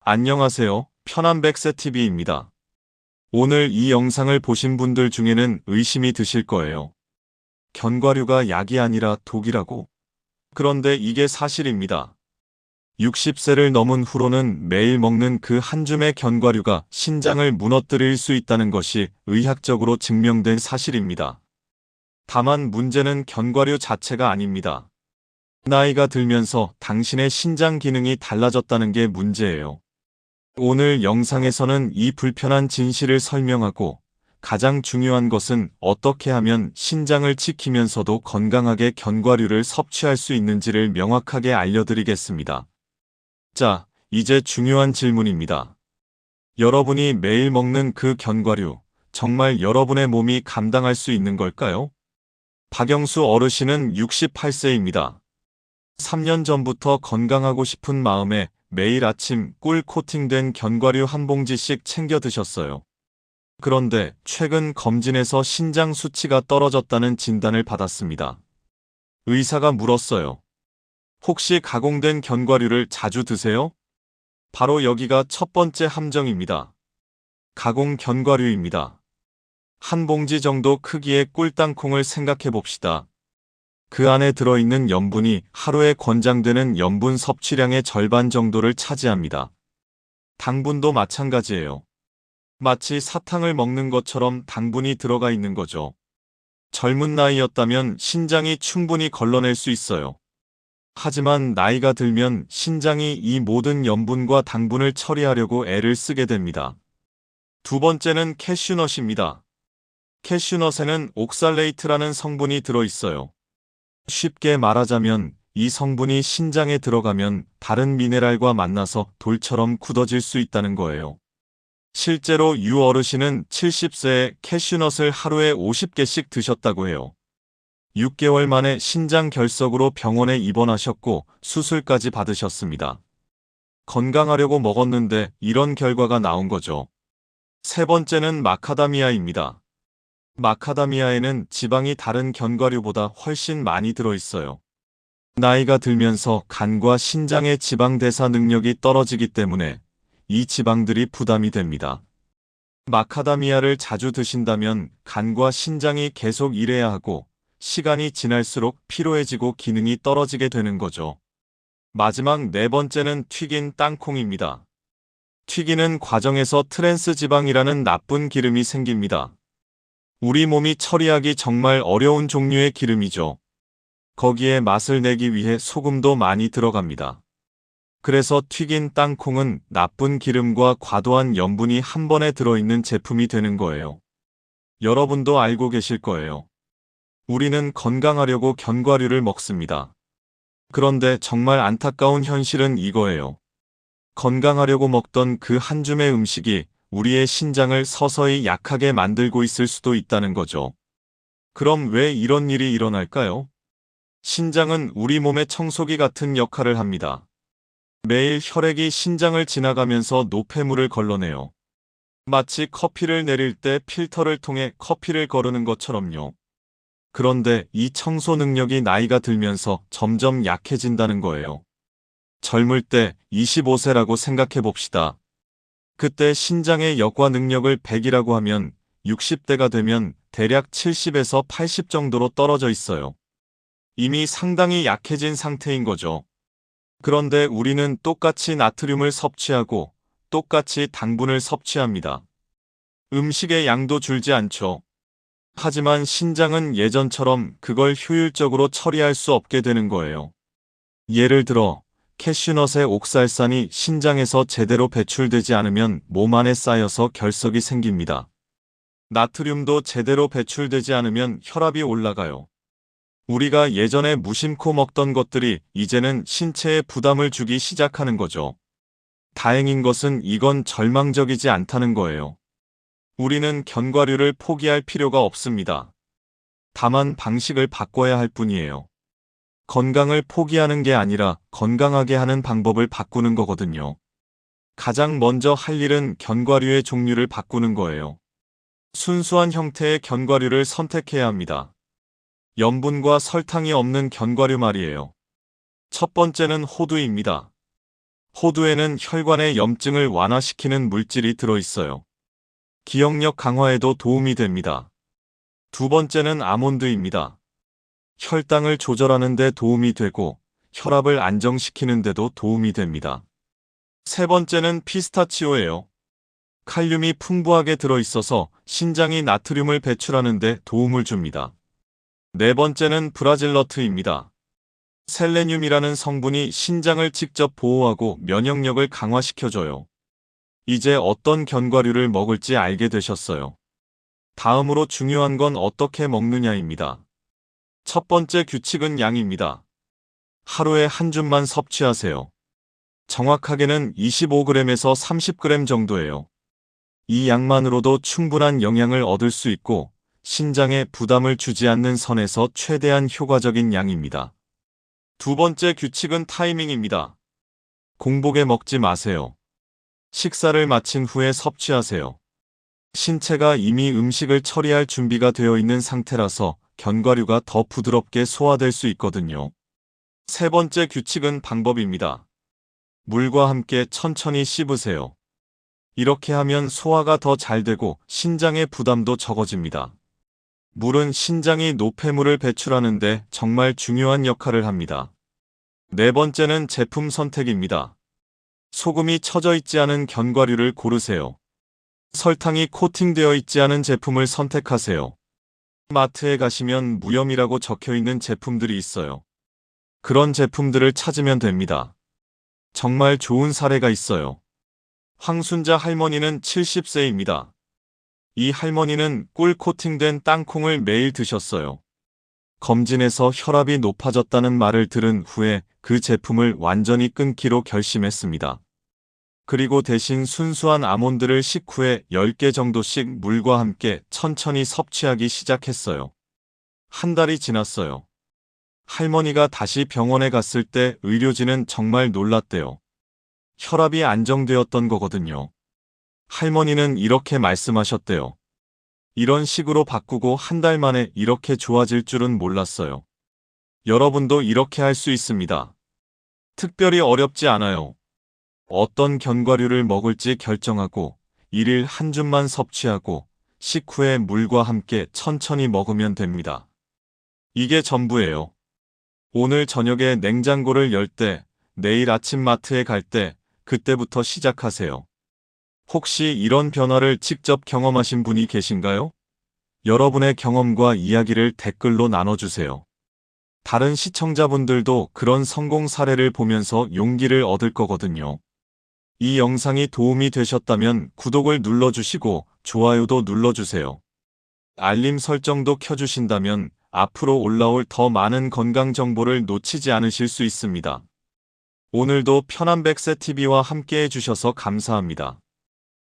안녕하세요. 편안백세TV입니다. 오늘 이 영상을 보신 분들 중에는 의심이 드실 거예요. 견과류가 약이 아니라 독이라고? 그런데 이게 사실입니다. 60세를 넘은 후로는 매일 먹는 그 한 줌의 견과류가 신장을 무너뜨릴 수 있다는 것이 의학적으로 증명된 사실입니다. 다만 문제는 견과류 자체가 아닙니다. 나이가 들면서 당신의 신장 기능이 달라졌다는 게 문제예요. 오늘 영상에서는 이 불편한 진실을 설명하고 가장 중요한 것은 어떻게 하면 신장을 지키면서도 건강하게 견과류를 섭취할 수 있는지를 명확하게 알려드리겠습니다. 자, 이제 중요한 질문입니다. 여러분이 매일 먹는 그 견과류, 정말 여러분의 몸이 감당할 수 있는 걸까요? 박영수 어르신은 68세입니다. 3년 전부터 건강하고 싶은 마음에 매일 아침 꿀 코팅된 견과류 한 봉지씩 챙겨 드셨어요. 그런데 최근 검진에서 신장 수치가 떨어졌다는 진단을 받았습니다. 의사가 물었어요. 혹시 가공된 견과류를 자주 드세요? 바로 여기가 첫 번째 함정입니다. 가공 견과류입니다. 한 봉지 정도 크기의 꿀땅콩을 생각해 봅시다. 그 안에 들어있는 염분이 하루에 권장되는 염분 섭취량의 절반 정도를 차지합니다. 당분도 마찬가지예요. 마치 사탕을 먹는 것처럼 당분이 들어가 있는 거죠. 젊은 나이였다면 신장이 충분히 걸러낼 수 있어요. 하지만 나이가 들면 신장이 이 모든 염분과 당분을 처리하려고 애를 쓰게 됩니다. 두 번째는 캐슈넛입니다. 캐슈넛에는 옥살레이트라는 성분이 들어있어요. 쉽게 말하자면 이 성분이 신장에 들어가면 다른 미네랄과 만나서 돌처럼 굳어질 수 있다는 거예요. 실제로 유 어르신은 70세에 캐슈넛을 하루에 50개씩 드셨다고 해요. 6개월 만에 신장 결석으로 병원에 입원하셨고 수술까지 받으셨습니다. 건강하려고 먹었는데 이런 결과가 나온 거죠. 세 번째는 마카다미아입니다. 마카다미아에는 지방이 다른 견과류보다 훨씬 많이 들어있어요. 나이가 들면서 간과 신장의 지방 대사 능력이 떨어지기 때문에 이 지방들이 부담이 됩니다. 마카다미아를 자주 드신다면 간과 신장이 계속 일해야 하고 시간이 지날수록 피로해지고 기능이 떨어지게 되는 거죠. 마지막 네 번째는 튀긴 땅콩입니다. 튀기는 과정에서 트랜스 지방이라는 나쁜 기름이 생깁니다. 우리 몸이 처리하기 정말 어려운 종류의 기름이죠. 거기에 맛을 내기 위해 소금도 많이 들어갑니다. 그래서 튀긴 땅콩은 나쁜 기름과 과도한 염분이 한 번에 들어있는 제품이 되는 거예요. 여러분도 알고 계실 거예요. 우리는 건강하려고 견과류를 먹습니다. 그런데 정말 안타까운 현실은 이거예요. 건강하려고 먹던 그 한 줌의 음식이 우리의 신장을 서서히 약하게 만들고 있을 수도 있다는 거죠. 그럼 왜 이런 일이 일어날까요? 신장은 우리 몸의 청소기 같은 역할을 합니다. 매일 혈액이 신장을 지나가면서 노폐물을 걸러내요. 마치 커피를 내릴 때 필터를 통해 커피를 거르는 것처럼요. 그런데 이 청소 능력이 나이가 들면서 점점 약해진다는 거예요. 젊을 때 25세라고 생각해 봅시다. 그때 신장의 역과 능력을 100이라고 하면 60대가 되면 대략 70에서 80 정도로 떨어져 있어요. 이미 상당히 약해진 상태인 거죠. 그런데 우리는 똑같이 나트륨을 섭취하고 똑같이 당분을 섭취합니다. 음식의 양도 줄지 않죠. 하지만 신장은 예전처럼 그걸 효율적으로 처리할 수 없게 되는 거예요. 예를 들어 캐슈넛의 옥살산이 신장에서 제대로 배출되지 않으면 몸 안에 쌓여서 결석이 생깁니다. 나트륨도 제대로 배출되지 않으면 혈압이 올라가요. 우리가 예전에 무심코 먹던 것들이 이제는 신체에 부담을 주기 시작하는 거죠. 다행인 것은 이건 절망적이지 않다는 거예요. 우리는 견과류를 포기할 필요가 없습니다. 다만 방식을 바꿔야 할 뿐이에요. 건강을 포기하는 게 아니라 건강하게 하는 방법을 바꾸는 거거든요. 가장 먼저 할 일은 견과류의 종류를 바꾸는 거예요. 순수한 형태의 견과류를 선택해야 합니다. 염분과 설탕이 없는 견과류 말이에요. 첫 번째는 호두입니다. 호두에는 혈관의 염증을 완화시키는 물질이 들어있어요. 기억력 강화에도 도움이 됩니다. 두 번째는 아몬드입니다. 혈당을 조절하는 데 도움이 되고 혈압을 안정시키는 데도 도움이 됩니다. 세 번째는 피스타치오예요. 칼륨이 풍부하게 들어있어서 신장이 나트륨을 배출하는 데 도움을 줍니다. 네 번째는 브라질너트입니다. 셀레늄이라는 성분이 신장을 직접 보호하고 면역력을 강화시켜줘요. 이제 어떤 견과류를 먹을지 알게 되셨어요. 다음으로 중요한 건 어떻게 먹느냐입니다. 첫 번째 규칙은 양입니다. 하루에 한 줌만 섭취하세요. 정확하게는 25g에서 30g 정도예요. 이 양만으로도 충분한 영양을 얻을 수 있고 신장에 부담을 주지 않는 선에서 최대한 효과적인 양입니다. 두 번째 규칙은 타이밍입니다. 공복에 먹지 마세요. 식사를 마친 후에 섭취하세요. 신체가 이미 음식을 처리할 준비가 되어 있는 상태라서 견과류가 더 부드럽게 소화될 수 있거든요. 세 번째 규칙은 방법입니다. 물과 함께 천천히 씹으세요. 이렇게 하면 소화가 더 잘 되고 신장의 부담도 적어집니다. 물은 신장이 노폐물을 배출하는데 정말 중요한 역할을 합니다. 네 번째는 제품 선택입니다. 소금이 쳐져 있지 않은 견과류를 고르세요. 설탕이 코팅되어 있지 않은 제품을 선택하세요. 마트에 가시면 무염이라고 적혀 있는 제품들이 있어요. 그런 제품들을 찾으면 됩니다. 정말 좋은 사례가 있어요. 황순자 할머니는 70세입니다. 이 할머니는 꿀 코팅된 땅콩을 매일 드셨어요. 검진에서 혈압이 높아졌다는 말을 들은 후에 그 제품을 완전히 끊기로 결심했습니다. 그리고 대신 순수한 아몬드를 식후에 10개 정도씩 물과 함께 천천히 섭취하기 시작했어요. 한 달이 지났어요. 할머니가 다시 병원에 갔을 때 의료진은 정말 놀랐대요. 혈압이 안정되었던 거거든요. 할머니는 이렇게 말씀하셨대요. 이런 식으로 바꾸고 한 달 만에 이렇게 좋아질 줄은 몰랐어요. 여러분도 이렇게 할 수 있습니다. 특별히 어렵지 않아요. 어떤 견과류를 먹을지 결정하고 1일 한 줌만 섭취하고 식후에 물과 함께 천천히 먹으면 됩니다. 이게 전부예요. 오늘 저녁에 냉장고를 열 때, 내일 아침 마트에 갈 때, 그때부터 시작하세요. 혹시 이런 변화를 직접 경험하신 분이 계신가요? 여러분의 경험과 이야기를 댓글로 나눠주세요. 다른 시청자분들도 그런 성공 사례를 보면서 용기를 얻을 거거든요. 이 영상이 도움이 되셨다면 구독을 눌러주시고 좋아요도 눌러주세요. 알림 설정도 켜주신다면 앞으로 올라올 더 많은 건강 정보를 놓치지 않으실 수 있습니다. 오늘도 편안백세TV와 함께 해주셔서 감사합니다.